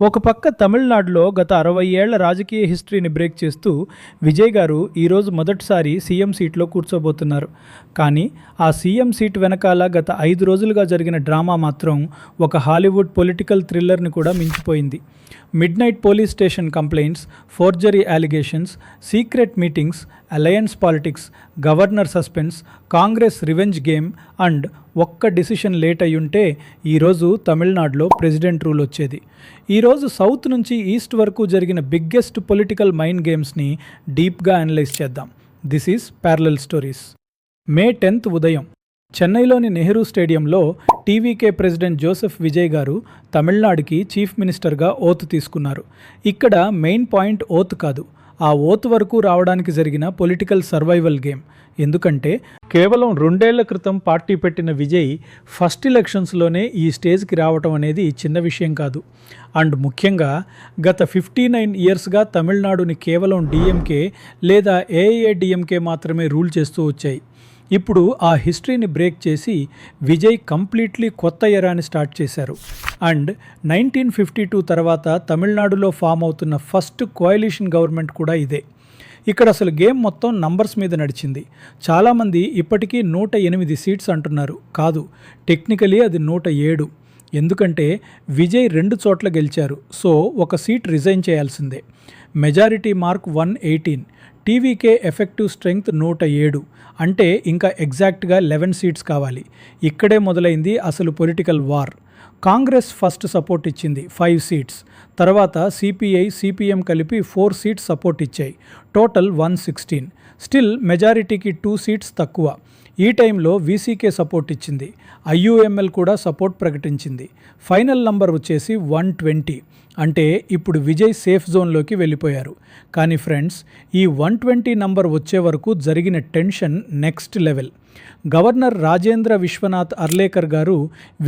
ఒక పక్క తమిళనాడులో గత 60 ఏళ్ల రాజకీయ హిస్టరీని బ్రేక్ చేస్తూ విజయ్ గారు ఈరోజు మొదటిసారి సీఎం సీట్లో కూర్చోబోతున్నారు. కానీ ఆ సీఎం సీట్ వెనకాల గత 5 రోజులుగా జరిగిన డ్రామా మాత్రం ఒక హాలీవుడ్ పొలిటికల్ థ్రిల్లర్ని కూడా మించిపోయింది. Mid night police station complaints, forgery allegations, secret meetings, alliance politics, governor suspense, Congress revenge game and ఒక్క డిసిషన్ లేట్ అయ్యుంటే ఈరోజు తమిళనాడులో ప్రెసిడెంట్ రూల్ వచ్చేది. ఈరోజు సౌత్ నుంచి ఈస్ట్ వరకు జరిగిన బిగ్గెస్ట్ పొలిటికల్ మైండ్ గేమ్స్ని డీప్గా అనలైజ్ చేద్దాం. This is parallel stories. May 10th ఉదయం చెన్నైలోని నెహ్రూ స్టేడియంలో టీవీకే ప్రెసిడెంట్ జోసెఫ్ విజయ్ గారు తమిళనాడుకి చీఫ్ మినిస్టర్గా ఓత్ తీసుకున్నారు. ఇక్కడ మెయిన్ పాయింట్ ఓత్ కాదు, ఆ ఓత్ వరకు రావడానికి జరిగిన పొలిటికల్ సర్వైవల్ గేమ్. ఎందుకంటే కేవలం 2 ఏళ్ల క్రితం పార్టీ పెట్టిన విజయ్ ఫస్ట్ ఎలక్షన్స్లోనే ఈ స్టేజ్కి రావటం అనేది చిన్న విషయం కాదు. అండ్ ముఖ్యంగా గత 59 ఇయర్స్గా తమిళనాడుని కేవలం డిఎంకే లేదా ఏఐఏడిఎంకే మాత్రమే రూల్ చేస్తూ వచ్చాయి. ఇప్పుడు ఆ హిస్టరీని బ్రేక్ చేసి విజయ్ కంప్లీట్లీ కొత్త ఎరాని స్టార్ట్ చేశారు. అండ్ 1952 తర్వాత తమిళనాడులో ఫామ్ అవుతున్న ఫస్ట్ కోయలిషన్ గవర్నమెంట్ కూడా ఇదే. ఇక్కడ అసలు గేమ్ మొత్తం నంబర్స్ మీద నడిచింది. చాలామంది ఇప్పటికీ 108 సీట్స్ అంటున్నారు. కాదు, టెక్నికలీ అది 107. ఎందుకంటే విజయ్ 2 చోట్ల గెలిచారు, సో ఒక సీట్ రిజైన్ చేయాల్సిందే. Majority mark 118, TVK effective strength 107, అంటే ఇంకా ఎగ్జాక్ట్గా 11 సీట్స్ కావాలి. ఇక్కడే మొదలైంది అసలు political war. Congress first support ఇచ్చింది 5 సీట్స్, తర్వాత సిపిఐ సిపిఎం కలిపి 4 సీట్స్ సపోర్ట్ ఇచ్చాయి. టోటల్ 116. స్టిల్ మెజారిటీకి 2 సీట్స్ తక్కువ. ఈ టైంలో వీసీకే సపోర్ట్ ఇచ్చింది, ఐయుఎంఎల్ కూడా సపోర్ట్ ప్రకటించింది. ఫైనల్ నంబర్ వచ్చేసి 120. అంటే ఇప్పుడు విజయ్ సేఫ్ జోన్లోకి వెళ్ళిపోయారు. కానీ ఫ్రెండ్స్, ఈ 120 నంబర్ వచ్చే వరకు జరిగిన tension next level. Governor Rajendra Vishwanath Arlekar garu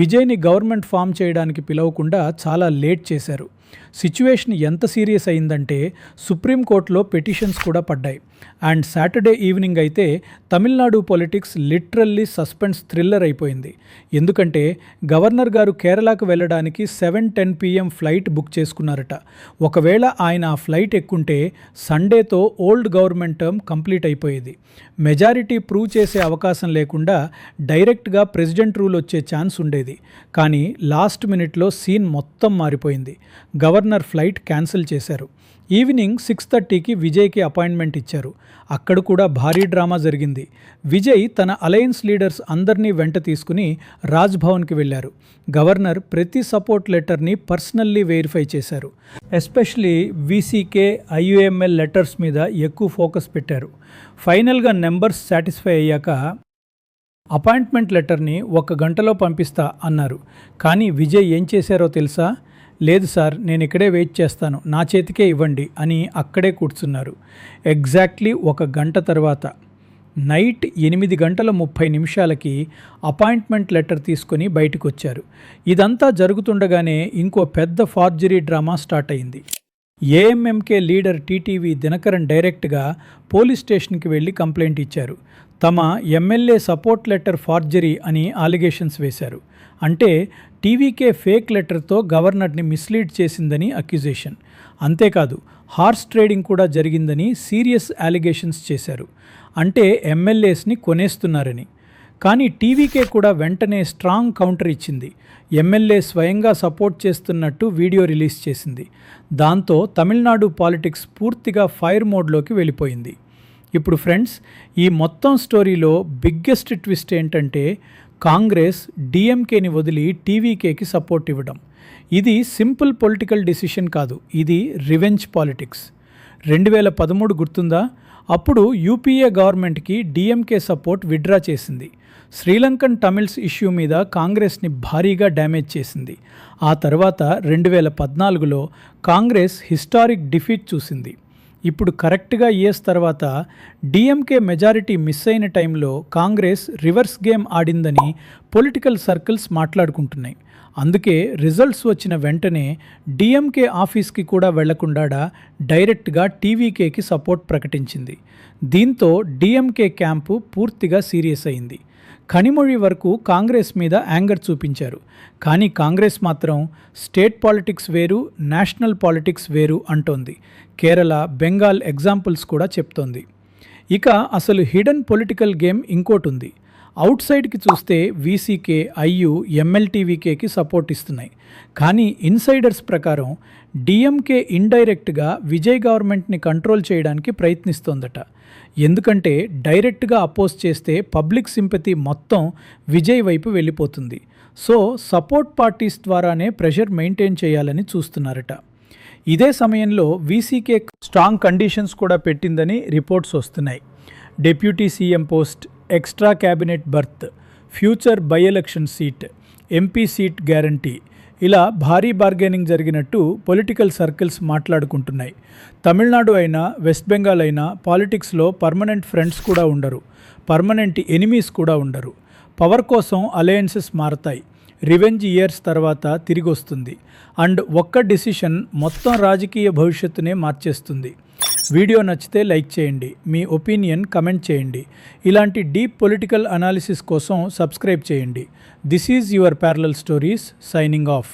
విజయ్ని గవర్నమెంట్ ఫామ్ చేయడానికి పిలవకుండా చాలా లేట్ చేశారు. సిచ్యువేషన్ ఎంత సీరియస్ అయిందంటే సుప్రీంకోర్టులో పిటిషన్స్ కూడా పడ్డాయి. అండ్ సాటర్డే ఈవినింగ్ అయితే Tamil Nadu politics literally suspense thriller అయిపోయింది. ఎందుకంటే గవర్నర్ గారు కేరళకు వెళ్ళడానికి 7:10 PM ఫ్లైట్ బుక్ చేసుకున్నారట. ఒకవేళ ఆయన ఆ ఫ్లైట్ ఎక్కుంటే సండేతో ఓల్డ్ గవర్నమెంట్ టర్మ్ కంప్లీట్ అయిపోయేది. మెజారిటీ ప్రూవ్ చేసే అవకాశం లేకుండా డైరెక్ట్గా ప్రెసిడెంట్ రూల్ వచ్చే ఛాన్స్ ఉండేది. కానీ లాస్ట్ మినిట్లో సీన్ మొత్తం మారిపోయింది. గవర్నర్ ఫ్లైట్ క్యాన్సిల్ చేశారు. ఈవినింగ్ 6:30కి విజయ్కి అపాయింట్మెంట్ ఇచ్చారు. అక్కడ కూడా భారీ డ్రామా జరిగింది. విజయ్ తన అలయన్స్ లీడర్స్ అందరినీ వెంట తీసుకుని రాజ్భవన్కి వెళ్ళారు. గవర్నర్ ప్రతి సపోర్ట్ లెటర్ని పర్సనల్లీ వెరిఫై చేశారు. ఎస్పెషలీ వీసీకే ఐయుఎంఎల్ లెటర్స్ మీద ఎక్కువ ఫోకస్ పెట్టారు. ఫైనల్గా నెంబర్స్ సాటిస్ఫై అయ్యాక అపాయింట్మెంట్ లెటర్ని 1 గంటలో పంపిస్తా అన్నారు. కానీ విజయ్ ఏం చేశారో తెలుసా? లేదు సార్, నేను ఇక్కడే వెయిట్ చేస్తాను, నా చేతికే ఇవ్వండి అని అక్కడే కూర్చున్నారు. ఎగ్జాక్ట్లీ 1 గంట తర్వాత నైట్ 8:30 అపాయింట్మెంట్ లెటర్ తీసుకొని బయటకు వచ్చారు. ఇదంతా జరుగుతుండగానే ఇంకో పెద్ద ఫార్జరీ డ్రామా స్టార్ట్ అయింది. ఏఎంఎంకే లీడర్ టీటీవీ దినకరన్ డైరెక్ట్గా పోలీస్ స్టేషన్కి వెళ్ళి కంప్లైంట్ ఇచ్చారు. తమ ఎమ్మెల్యే సపోర్ట్ లెటర్ ఫార్జరీ అని అలిగేషన్స్ వేశారు. అంటే టీవీకే ఫేక్ లెటర్తో గవర్నర్ని మిస్లీడ్ చేసిందని అక్యుజేషన్. అంతేకాదు హార్స్ ట్రేడింగ్ కూడా జరిగిందని సీరియస్ అలిగేషన్స్ చేశారు. అంటే ఎమ్మెల్యేస్ని కొనేస్తున్నారని. కానీ టీవీకే కూడా వెంటనే స్ట్రాంగ్ కౌంటర్ ఇచ్చింది. ఎమ్మెల్యే స్వయంగా సపోర్ట్ చేస్తున్నట్టు వీడియో రిలీజ్ చేసింది. దాంతో తమిళనాడు పాలిటిక్స్ పూర్తిగా ఫైర్ మోడ్లోకి వెళ్ళిపోయింది. ఇప్పుడు ఫ్రెండ్స్, ఈ మొత్తం స్టోరీలో బిగ్గెస్ట్ ట్విస్ట్ ఏంటంటే కాంగ్రెస్ డిఎంకేని వదిలి టీవీకేకి సపోర్ట్ ఇవ్వడం. ఇది సింపుల్ పొలిటికల్ డిసిషన్ కాదు, ఇది రివెంజ్ పాలిటిక్స్. 2013 గుర్తుందా? అప్పుడు యూపీఏ గవర్నమెంట్కి డిఎంకే సపోర్ట్ విత్డ్రా చేసింది. శ్రీలంకన్ తమిళ్స్ ఇష్యూ మీద కాంగ్రెస్ని భారీగా డ్యామేజ్ చేసింది. ఆ తర్వాత 2014లో కాంగ్రెస్ హిస్టారిక్ డిఫీట్ చూసింది. ఇప్పుడు కరెక్ట్గా ఇయర్స్ తర్వాత డిఎంకే మెజారిటీ మిస్ అయిన టైంలో కాంగ్రెస్ రివర్స్ గేమ్ ఆడిందని పొలిటికల్ సర్కిల్స్ మాట్లాడుకుంటున్నాయి. అందుకే రిజల్ట్స్ వచ్చిన వెంటనే డిఎంకే ఆఫీస్కి కూడా వెళ్లకుండా డైరెక్ట్గా టీవీకేకి సపోర్ట్ ప్రకటించింది. దీంతో డిఎంకే క్యాంపు పూర్తిగా సీరియస్ అయింది. కనిమొഴి వరకు కాంగ్రెస్ మీద యాంగర్ చూపించారు. కానీ కాంగ్రెస్ మాత్రం స్టేట్ పాలిటిక్స్ వేరు, నేషనల్ పాలిటిక్స్ వేరు అంటోంది. కేరళ, బెంగాల్ ఎగ్జాంపుల్స్ కూడా చెప్తోంది. ఇక అసలు హిడెన్ పొలిటికల్ గేమ్ ఇంకోటి ఉంది. అవుట్ సైడ్కి చూస్తే వీసీకే, ఐయు, ఎంఎల్టీవీకేకి సపోర్ట్ ఇస్తున్నాయి. కానీ ఇన్సైడర్స్ ప్రకారం డిఎంకే ఇండైరెక్ట్గా విజయ్ గవర్నమెంట్ని కంట్రోల్ చేయడానికి ప్రయత్నిస్తోందట. ఎందుకంటే డైరెక్ట్గా అపోజ్ చేస్తే పబ్లిక్ సింపతి మొత్తం విజయ్ వైపు వెళ్ళిపోతుంది. సో సపోర్ట్ పార్టీస్ ద్వారానే ప్రెషర్ మెయింటైన్ చేయాలని చూస్తున్నారట. ఇదే సమయంలో వీసీకే స్ట్రాంగ్ కండిషన్స్ కూడా పెట్టిందని రిపోర్ట్స్ వస్తున్నాయి. Deputy CM post, extra cabinet birth, future by election seat, MP seat guarantee, ఇలా భారీ బార్గెనింగ్ జరిగినట్టు పొలిటికల్ సర్కిల్స్ మాట్లాడుకుంటున్నాయి. తమిళనాడు అయినా, వెస్ట్ బెంగాల్ అయినా పాలిటిక్స్లో పర్మనెంట్ ఫ్రెండ్స్ కూడా ఉండరు, పర్మనెంట్ ఎనిమీస్ కూడా ఉండరు. పవర్ కోసం అలయన్సెస్ మారతాయి. రివెంజ్ ఇయర్స్ తర్వాత తిరిగి వస్తుంది. అండ్ ఒక్క డిసిషన్ మొత్తం రాజకీయ భవిష్యత్తునే మార్చేస్తుంది. వీడియో నచ్చితే లైక్ చేయండి, మీ ఒపీనియన్ కమెంట్ చేయండి. ఇలాంటి డీప్ పొలిటికల్ అనాలిసిస్ కోసం సబ్స్క్రైబ్ చేయండి. This is your parallel stories signing off.